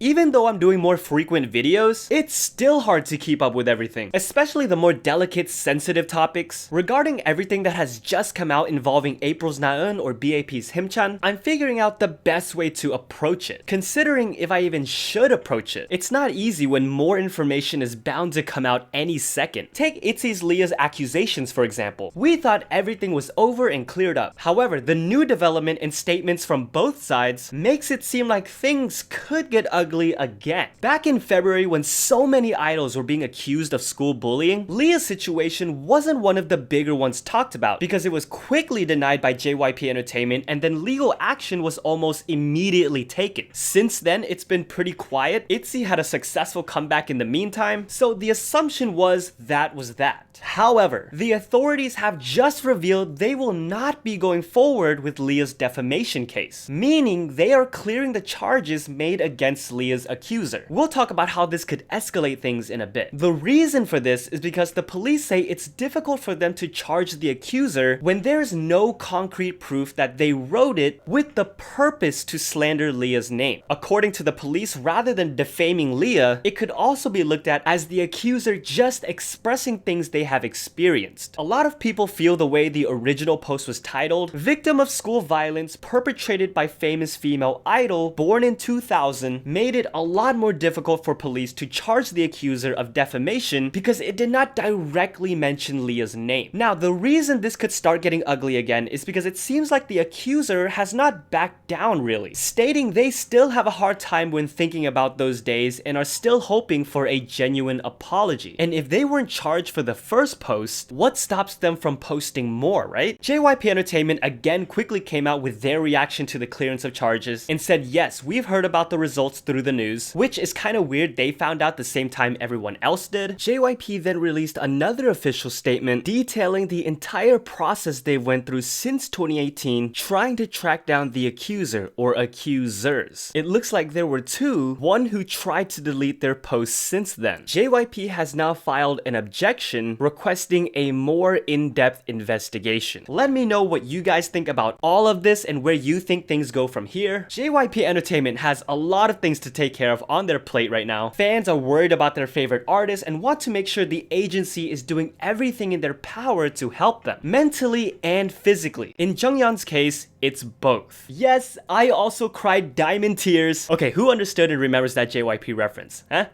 Even though I'm doing more frequent videos, it's still hard to keep up with everything, especially the more delicate, sensitive topics. Regarding everything that has just come out involving April's Naeun or BAP's Himchan, I'm figuring out the best way to approach it, considering if I even should approach it. It's not easy when more information is bound to come out any second. Take ITZY Lia's accusations for example. We thought everything was over and cleared up. However, the new development and statements from both sides makes it seem like things could get ugly again. Back in February, when so many idols were being accused of school bullying, Lia's situation wasn't one of the bigger ones talked about because it was quickly denied by JYP Entertainment and then legal action was almost immediately taken. Since then, it's been pretty quiet. ITZY had a successful comeback in the meantime, so the assumption was that was that. However, the authorities have just revealed they will not be going forward with Lia's defamation case, meaning they are clearing the charges made against Lia's accuser. We'll talk about how this could escalate things in a bit. The reason for this is because the police say it's difficult for them to charge the accuser when there's no concrete proof that they wrote it with the purpose to slander Lia's name. According to the police, rather than defaming Lia, it could also be looked at as the accuser just expressing things they have experienced. A lot of people feel the way the original post was titled, "Victim of School Violence Perpetrated by Famous Female Idol Born in 2000," made it a lot more difficult for police to charge the accuser of defamation because it did not directly mention Lia's name. Now, the reason this could start getting ugly again is because it seems like the accuser has not backed down really, stating they still have a hard time when thinking about those days and are still hoping for a genuine apology. And if they weren't charged for the first post, what stops them from posting more, right? JYP Entertainment again quickly came out with their reaction to the clearance of charges and said, yes, we've heard about the results through the news, which is kind of weird they found out the same time everyone else did. JYP then released another official statement detailing the entire process they went through since 2018 trying to track down the accuser or accusers. It looks like there were two, one who tried to delete their posts since then. JYP has now filed an objection requesting a more in-depth investigation. Let me know what you guys think about all of this and where you think things go from here. JYP Entertainment has a lot of things to take care of on their plate right now. Fans are worried about their favorite artists and want to make sure the agency is doing everything in their power to help them, mentally and physically. In Jeongyeon's case, it's both. Yes, I also cried diamond tears. Okay, who understood and remembers that JYP reference? Huh?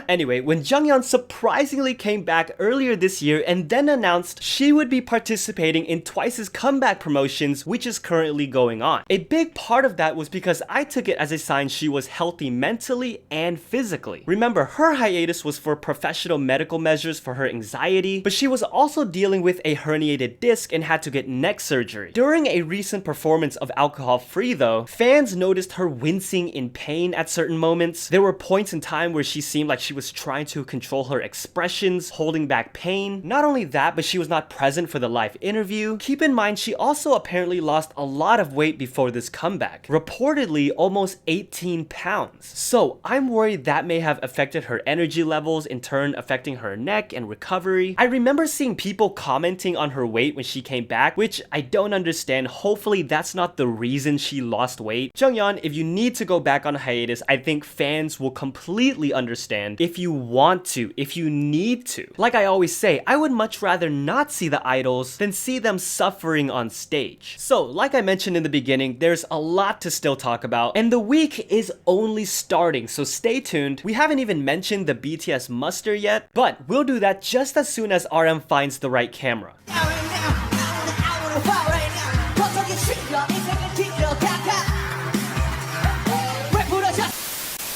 Anyway, when Jeongyeon surprisingly came back earlier this year and then announced she would be participating in TWICE's comeback promotions, which is currently going on. A big part of that was because I took it as a sign she was healthy mentally and physically. Remember, her hiatus was for professional medical measures for her anxiety, but she was also dealing with a herniated disc and had to get neck surgery. During a recent performance of Alcohol Free though, fans noticed her wincing in pain at certain moments. There were points in time where she seemed like she was trying to control her expressions, holding back pain. Not only that, but she was not present for the live interview. Keep in mind, she also apparently lost a lot of weight before this comeback, reportedly almost 18 pounds. So I'm worried that may have affected her energy levels, in turn affecting her neck and recovery. I remember seeing people commenting on her weight when she came back, which I don't understand. Hopefully that's not the reason she lost weight. Jeongyeon, if you need to go back on hiatus, I think fans will completely understand if you want to, if you need to. Like I always say, I would much rather not see the idols than see them suffering on stage. So, like I mentioned in the beginning, there's a lot to still talk about, and the week is only starting, so stay tuned. We haven't even mentioned the BTS muster yet, but we'll do that just as soon as RM finds the right camera.